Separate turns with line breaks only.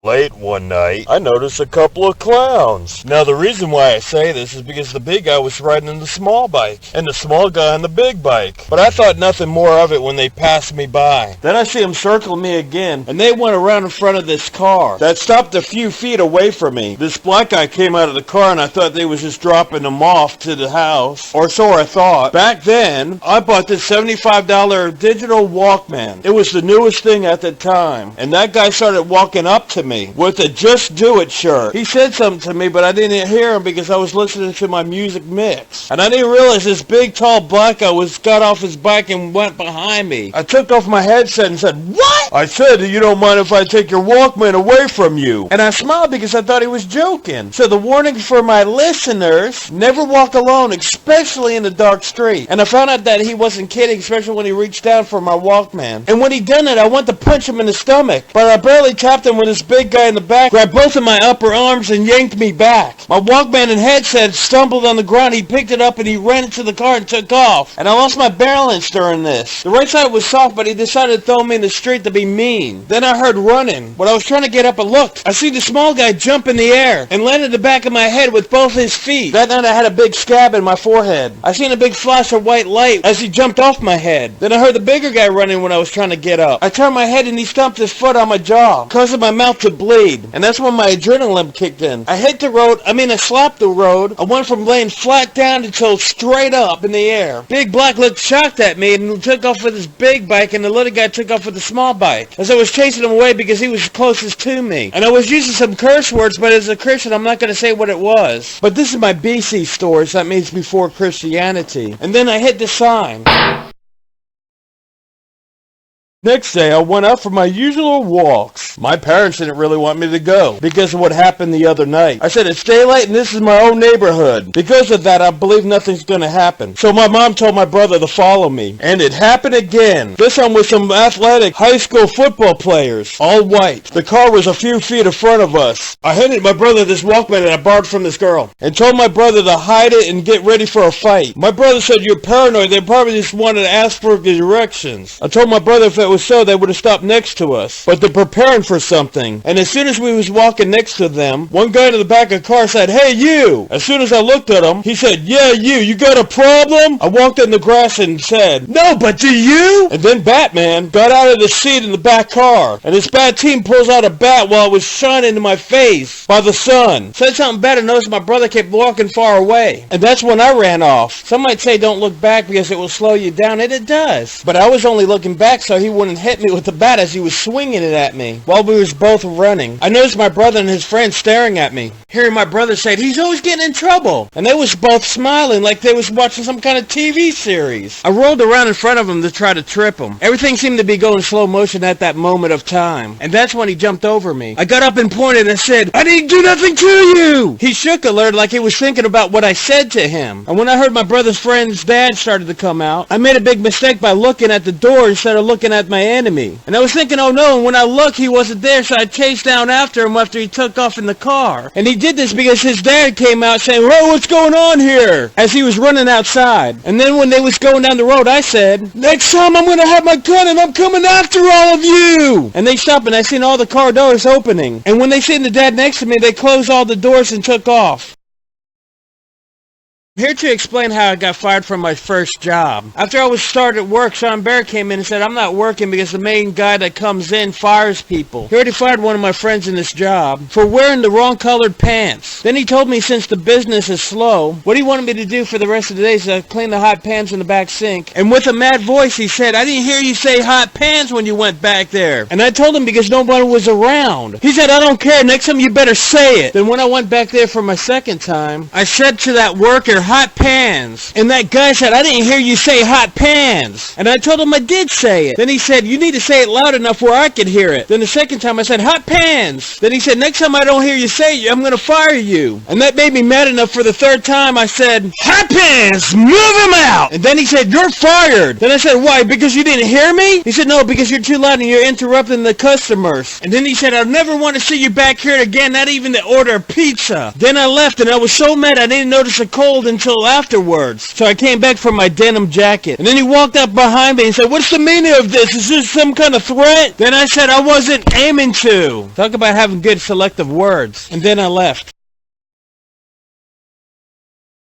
Late one night, I noticed a couple of clowns. Now the reason why I say this is because the big guy was riding in the small bike, and the small guy on the big bike. But I thought nothing more of it when they passed me by. Then I see them circle me again, and they went around in front of this car that stopped a few feet away from me. This black guy came out of the car, and I thought they was just dropping them off to the house, or so I thought. Back then, I bought this $75 digital Walkman. It was the newest thing at the time, and that guy started walking up to me with a Just Do It shirt. He said something to me, but I didn't hear him because I was listening to my music mix. And I didn't realize this big, tall black guy got off his bike and went behind me. I took off my headset and said, "What?" I said, "You don't mind if I take your Walkman away from you?" And I smiled because I thought he was joking. So the warning for my listeners, never walk alone, especially in a dark street. And I found out that he wasn't kidding, especially when he reached down for my Walkman. And when he done it, I went to punch him in the stomach, but I barely tapped him when this big guy in the back grabbed both of my upper arms and yanked me back. My Walkman and headset stumbled on the ground. He picked it up and he ran into the car and took off. And I lost my balance during this. The right side was soft, but he decided to throw me in the street to be mean. Then I heard running. When I was trying to get up and looked, I see the small guy jump in the air and land in the back of my head with both his feet. That night I had a big scab in my forehead. I seen a big flash of white light as he jumped off my head. Then I heard the bigger guy running when I was trying to get up. I turned my head and he stomped his foot on my jaw, causing my mouth to bleed. And that's when my adrenaline kicked in. I slapped the road. I went from laying flat down until straight up in the air. Big Black looked shocked at me and took off with his big bike, and the little guy took off with the small bike, as I was chasing him away because he was closest to me. And I was using some curse words, but as a Christian, I'm not going to say what it was. But this is my BC story, so that means before Christianity. And then I hit the sign. Next day, I went out for my usual walks. My parents didn't really want me to go because of what happened the other night. I said, "It's daylight and this is my own neighborhood." Because of that, I believe nothing's going to happen. So my mom told my brother to follow me. And it happened again. This time with some athletic high school football players, all white. The car was a few feet in front of us. I handed my brother this Walkman that I borrowed from this girl and told my brother to hide it and get ready for a fight. My brother said, "You're paranoid. They probably just wanted to ask for directions." I told my brother if it was so, they would have stopped next to us. But they're preparing for something. And as soon as we was walking next to them, one guy in the back of the car said, "Hey, you!" As soon as I looked at him, he said, "Yeah, you got a problem?" I walked in the grass and said, "No, but do you?" And then Batman got out of the seat in the back car. And his bad team pulls out a bat while it was shining in my face by the sun. Said something bad and noticed my brother kept walking far away. And that's when I ran off. Some might say don't look back because it will slow you down, and it does. But I was only looking back so he wouldn't hit me with the bat as he was swinging it at me while we was both running. I noticed my brother and his friend staring at me. Hearing my brother say, "He's always getting in trouble." And they was both smiling like they was watching some kind of TV series. I rolled around in front of him to try to trip him. Everything seemed to be going slow motion at that moment of time. And that's when he jumped over me. I got up and pointed and said, "I didn't do nothing to you!" He shook alert like he was thinking about what I said to him. And when I heard my brother's friend's dad started to come out, I made a big mistake by looking at the door instead of looking at my enemy. And I was thinking, oh no, and when I looked, he wasn't there, so I chased down after him after he took off in the car. And he did this because his dad came out saying, "Whoa, what's going on here?" as he was running outside. And then when they was going down the road, I said, "Next time I'm going to have my gun and I'm coming after all of you." And they stopped and I seen all the car doors opening. And when they seen the dad next to me, they closed all the doors and took off. I'm here to explain how I got fired from my first job. After I was started work, Sean Bear came in and said, "I'm not working because the main guy that comes in fires people." He already fired one of my friends in this job for wearing the wrong colored pants. Then he told me since the business is slow, what he wanted me to do for the rest of the day is to clean the hot pans in the back sink. And with a mad voice, he said, "I didn't hear you say hot pans when you went back there." And I told him because nobody was around. He said, "I don't care. Next time you better say it." Then when I went back there for my second time, I said to that worker, "Hot pans." And that guy said, "I didn't hear you say hot pans." And I told him I did say it. Then he said, "You need to say it loud enough where I could hear it." Then the second time I said, "Hot pans." Then he said, "Next time I don't hear you say it, I'm going to fire you." And that made me mad enough for the third time. I said, "Hot pans, move him out." And then he said, "You're fired." Then I said, "Why, because you didn't hear me?" He said, "No, because you're too loud and you're interrupting the customers." And then he said, "I'll never want to see you back here again, not even to order a pizza." Then I left and I was so mad I didn't notice a cold until until afterwards. So I came back for my denim jacket. And then he walked up behind me and said, "What's the meaning of this? Is this some kind of threat?" Then I said I wasn't aiming to. Talk about having good selective words. And then I left.